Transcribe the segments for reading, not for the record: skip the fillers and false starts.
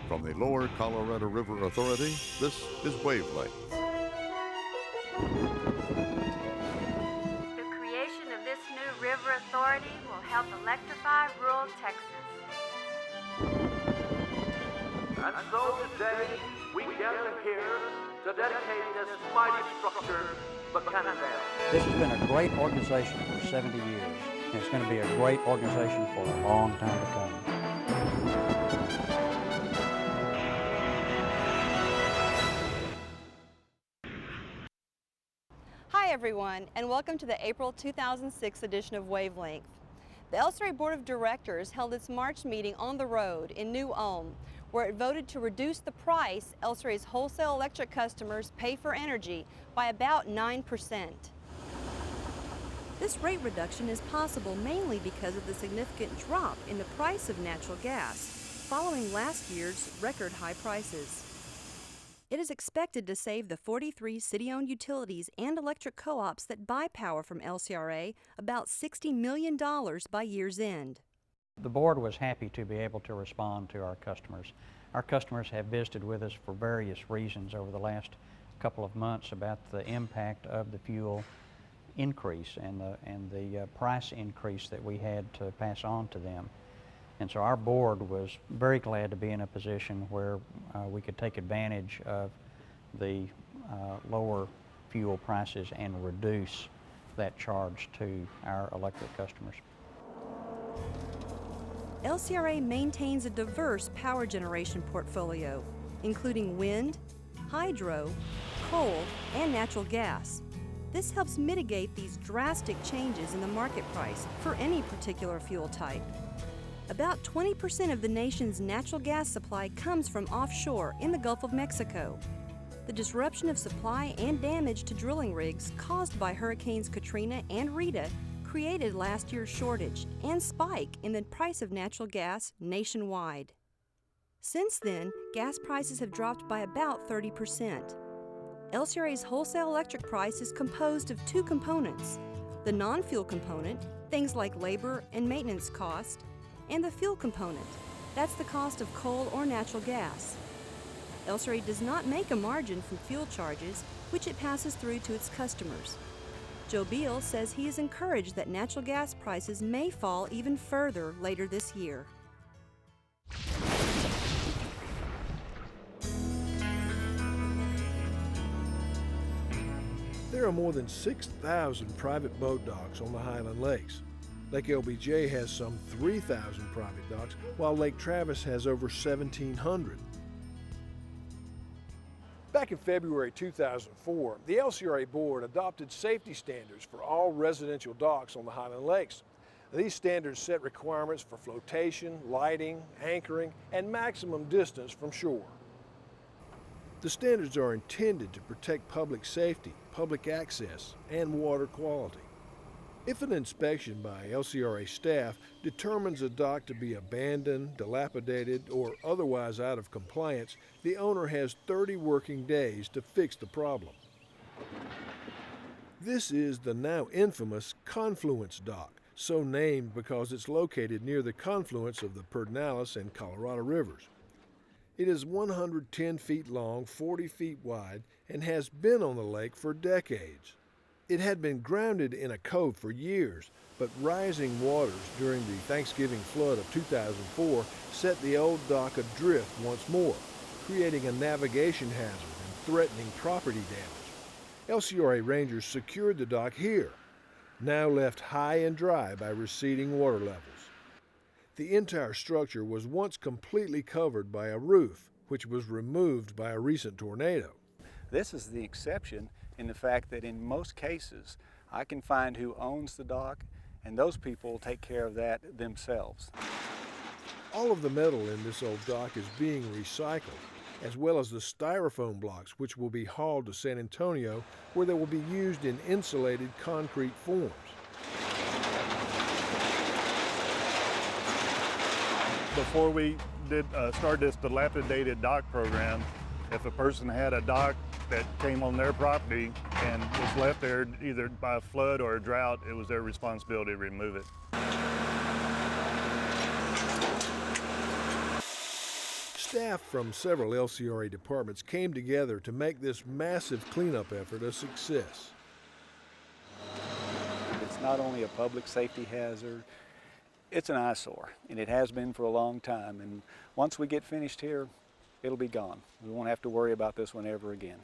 From the Lower Colorado River Authority, this is Wavelength. The creation of this new river authority will help electrify rural Texas. And so today, we gather here to dedicate this mighty structure, the Cannondale. This has been a great organization for 70 years, and it's going to be a great organization for a long time to come. Hi everyone, and welcome to the April 2006 edition of Wavelength. The LCRA Board of Directors held its March meeting on the road in New Ulm, where it voted to reduce the price LCRA's wholesale electric customers pay for energy by about 9%. This rate reduction is possible mainly because of the significant drop in the price of natural gas following last year's record high prices. It is expected to save the 43 city-owned utilities and electric co-ops that buy power from LCRA about $60 million by year's end. The board was happy to be able to respond to our customers. Our customers have visited with us for various reasons over the last couple of months about the impact of the fuel increase and the price increase that we had to pass on to them. And so our board was very glad to be in a position where we could take advantage of the lower fuel prices and reduce that charge to our electric customers. LCRA maintains a diverse power generation portfolio, including wind, hydro, coal, and natural gas. This helps mitigate these drastic changes in the market price for any particular fuel type. About 20% of the nation's natural gas supply comes from offshore in the Gulf of Mexico. The disruption of supply and damage to drilling rigs caused by Hurricanes Katrina and Rita created last year's shortage and spike in the price of natural gas nationwide. Since then, gas prices have dropped by about 30%. LCRA's wholesale electric price is composed of two components: the non-fuel component, things like labor and maintenance cost, and the fuel component, that's the cost of coal or natural gas. LCRA does not make a margin from fuel charges, which it passes through to its customers. Joe Beal says he is encouraged that natural gas prices may fall even further later this year. There are more than 6,000 private boat docks on the Highland Lakes. Lake LBJ has some 3,000 private docks, while Lake Travis has over 1,700. Back in February 2004, the LCRA board adopted safety standards for all residential docks on the Highland Lakes. These standards set requirements for flotation, lighting, anchoring, and maximum distance from shore. The standards are intended to protect public safety, public access, and water quality. If an inspection by LCRA staff determines a dock to be abandoned, dilapidated, or otherwise out of compliance, the owner has 30 working days to fix the problem. This is the now infamous Confluence Dock, so named because it's located near the confluence of the Pedernales and Colorado rivers. It is 110 feet long, 40 feet wide, and has been on the lake for decades. It had been grounded in a cove for years, but rising waters during the Thanksgiving flood of 2004 set the old dock adrift once more, creating a navigation hazard and threatening property damage. LCRA rangers secured the dock here, now left high and dry by receding water levels. The entire structure was once completely covered by a roof, which was removed by a recent tornado. This is the exception in the fact that in most cases, I can find who owns the dock, and those people take care of that themselves. All of the metal in this old dock is being recycled, as well as the styrofoam blocks, which will be hauled to San Antonio, where they will be used in insulated concrete forms. Before we started this dilapidated dock program, if a person had a dock that came on their property and was left there either by a flood or a drought, it was their responsibility to remove it. Staff from several LCRA departments came together to make this massive cleanup effort a success. It's not only a public safety hazard, it's an eyesore, and it has been for a long time. And once we get finished here, it'll be gone. We won't have to worry about this one ever again.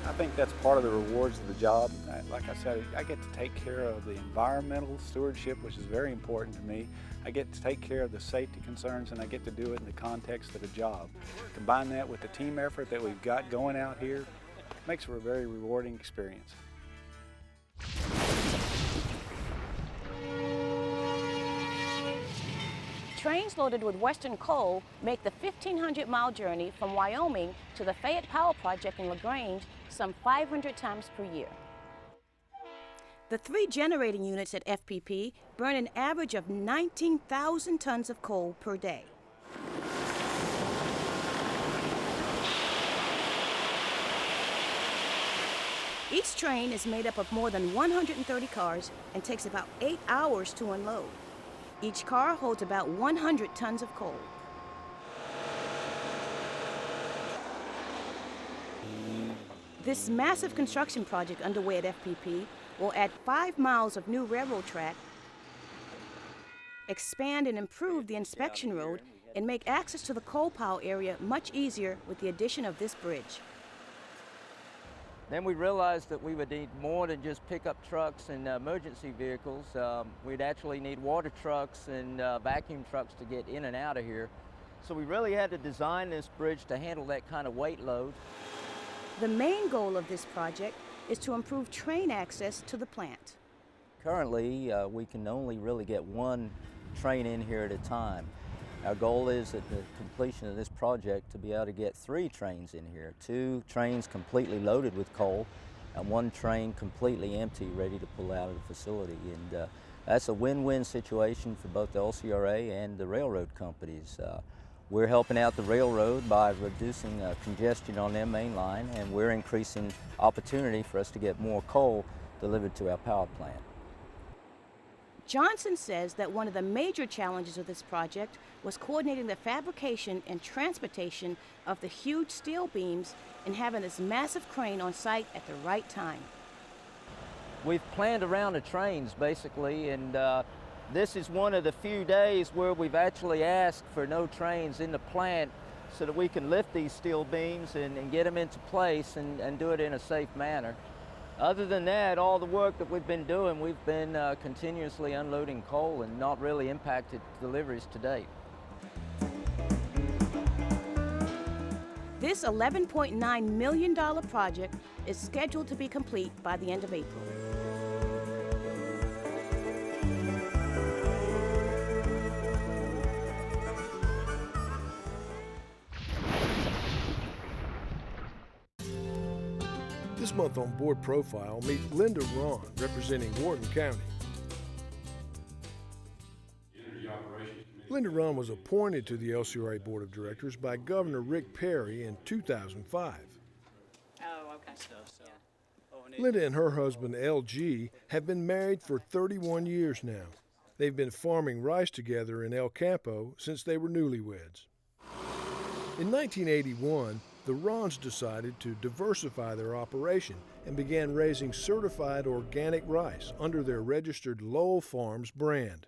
I think that's part of the rewards of the job. Like I said, I get to take care of the environmental stewardship, which is very important to me. I get to take care of the safety concerns, and I get to do it in the context of a job. Combine that with the team effort that we've got going out here, makes for a very rewarding experience. Trains loaded with Western coal make the 1,500-mile journey from Wyoming to the Fayette Power Project in LaGrange some 500 times per year. The 3 generating units at FPP burn an average of 19,000 tons of coal per day. Each train is made up of more than 130 cars and takes about 8 hours to unload. Each car holds about 100 tons of coal. This massive construction project underway at FPP will add 5 miles of new railroad track, expand and improve the inspection road, and make access to the coal pile area much easier with the addition of this bridge. Then we realized that we would need more than just pickup trucks and emergency vehicles. We'd actually need water trucks and vacuum trucks to get in and out of here. So we really had to design this bridge to handle that kind of weight load. The main goal of this project is to improve train access to the plant. Currently, we can only really get 1 train in here at a time. Our goal is at the completion of this project to be able to get 3 trains in here, 2 trains completely loaded with coal and 1 train completely empty, ready to pull out of the facility. And that's a win-win situation for both the LCRA and the railroad companies. We're helping out the railroad by reducing congestion on their main line, and we're increasing opportunity for us to get more coal delivered to our power plant. Johnson says that one of the major challenges of this project was coordinating the fabrication and transportation of the huge steel beams and having this massive crane on site at the right time. We've planned around the trains basically, and this is one of the few days where we've actually asked for no trains in the plant so that we can lift these steel beams and get them into place and do it in a safe manner. Other than that, all the work that we've been doing, we've been continuously unloading coal and not really impacted deliveries to date. This $11.9 million project is scheduled to be complete by the end of April. This month on Board Profile, meet Linda Ron, representing Wharton County. Linda Ron was appointed to the LCRA Board of Directors by Governor Rick Perry in 2005. Oh, okay. Linda and her husband, LG, have been married for 31 years now. They've been farming rice together in El Campo since they were newlyweds. In 1981, the Rons decided to diversify their operation and began raising certified organic rice under their registered Lowell Farms brand.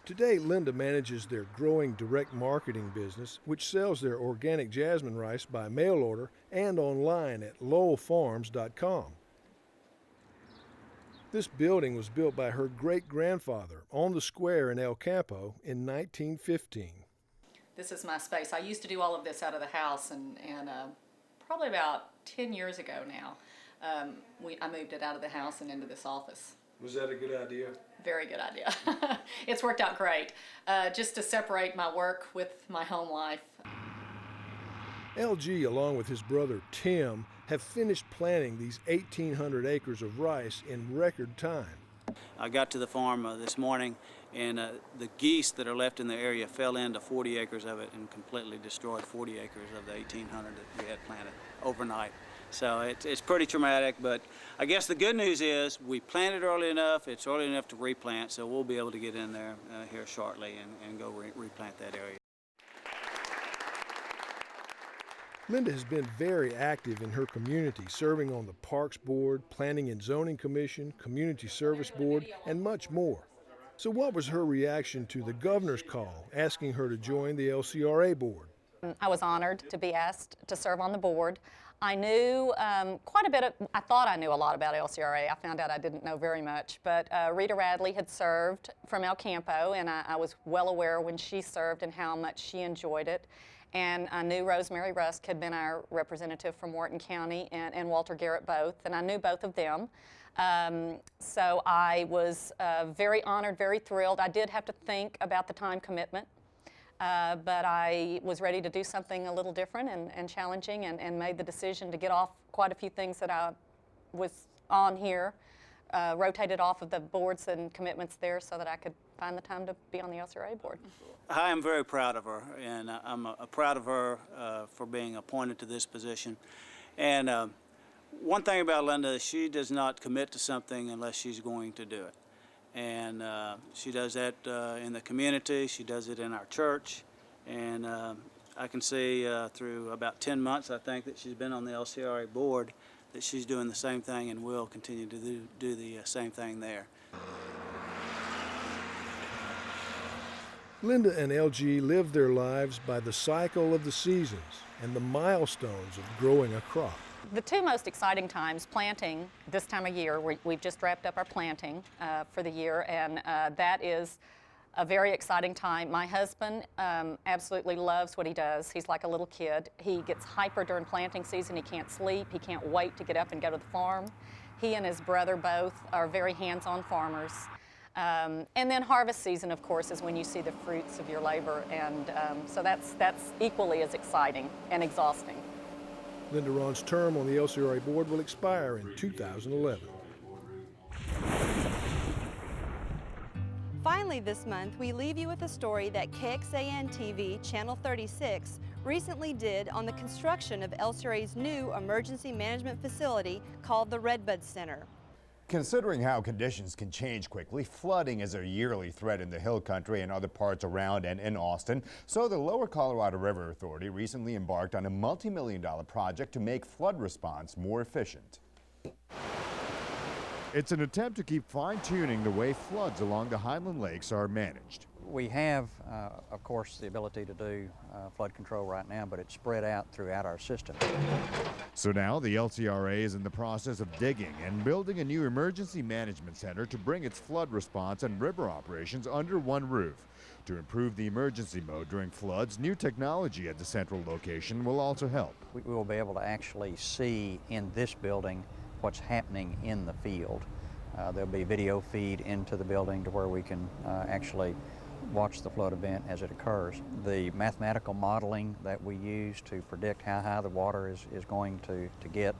Today, Linda manages their growing direct marketing business, which sells their organic jasmine rice by mail order and online at lowellfarms.com. This building was built by her great-grandfather on the square in El Campo in 1915. This is my space. I used to do all of this out of the house, and probably about 10 years ago now, I moved it out of the house and into this office. Was that a good idea? Very good idea. It's worked out great, just to separate my work with my home life. LG, along with his brother Tim, have finished planting these 1,800 acres of rice in record time. I got to the farm this morning, and the geese that are left in the area fell into 40 acres of it and completely destroyed 40 acres of the 1,800 that we had planted overnight. So it's pretty traumatic, but I guess the good news is we planted early enough, it's early enough to replant, so we'll be able to get in there here shortly and go replant that area. Linda has been very active in her community, serving on the Parks Board, Planning and Zoning Commission, Community Service Board, and much more. So what was her reaction to the governor's call asking her to join the LCRA board? I was honored to be asked to serve on the board. I knew quite a bit I thought I knew a lot about LCRA. I found out I didn't know very much, but Rita Radley had served from El Campo, and I was well aware when she served and how much she enjoyed it. And I knew Rosemary Rusk had been our representative from Wharton County and Walter Garrett both, and I knew both of them. So I was very honored, very thrilled. I did have to think about the time commitment, but I was ready to do something a little different and challenging, and made the decision to get off quite a few things that I was on here, rotated off of the boards and commitments there so that I could find the time to be on the LCRA board. I am very proud of her, and I'm proud of her for being appointed to this position. And one thing about Linda is she does not commit to something unless she's going to do it. And she does that in the community, she does it in our church, and I can see through about 10 months, I think, that she's been on the LCRA board, that she's doing the same thing and will continue to do the same thing there. Linda and LG live their lives by the cycle of the seasons and the milestones of growing a crop. The two most exciting times, planting this time of year, we've just wrapped up our planting for the year, and that is a very exciting time. My husband absolutely loves what he does. He's like a little kid. He gets hyper during planting season. He can't sleep. He can't wait to get up and go to the farm. He and his brother both are very hands-on farmers. And then harvest season, of course, is when you see the fruits of your labor, and so that's equally as exciting and exhausting. Linda Ron's term on the LCRA board will expire in 2011. Finally this month, we leave you with a story that KXAN-TV Channel 36 recently did on the construction of LCRA's new emergency management facility called the Redbud Center. Considering how conditions can change quickly, flooding is a yearly threat in the Hill Country and other parts around and in Austin. So the Lower Colorado River Authority recently embarked on a multi-million-dollar project to make flood response more efficient. It's an attempt to keep fine-tuning the way floods along the Highland Lakes are managed. We have, of course, the ability to do flood control right now, but it's spread out throughout our system. So now the LCRA is in the process of digging and building a new emergency management center to bring its flood response and river operations under one roof. To improve the emergency mode during floods, new technology at the central location will also help. We will be able to actually see in this building what's happening in the field. There'll be video feed into the building to where we can actually watch the flood event as it occurs. The mathematical modeling that we use to predict how high the water is going to get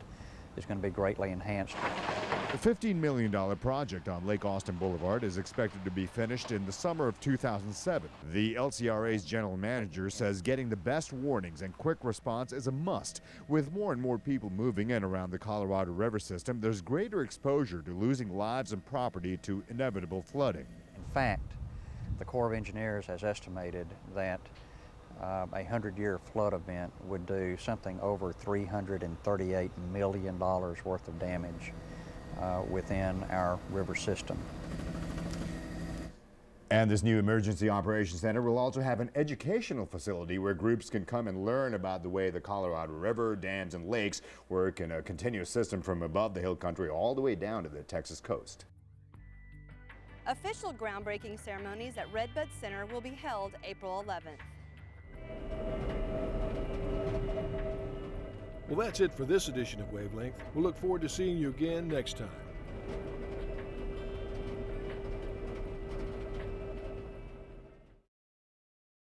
is going to be greatly enhanced. The $15 million project on Lake Austin Boulevard is expected to be finished in the summer of 2007. The LCRA's general manager says getting the best warnings and quick response is a must. With more and more people moving in around the Colorado River system, there's greater exposure to losing lives and property to inevitable flooding. In fact, the Corps of Engineers has estimated that a 100-year flood event would do something over $338 million worth of damage within our river system. And this new Emergency Operations Center will also have an educational facility where groups can come and learn about the way the Colorado River, dams, and lakes work in a continuous system from above the Hill Country all the way down to the Texas coast. Official groundbreaking ceremonies at Redbud Center will be held April 11th. Well, that's it for this edition of Wavelength. We'll look forward to seeing you again next time.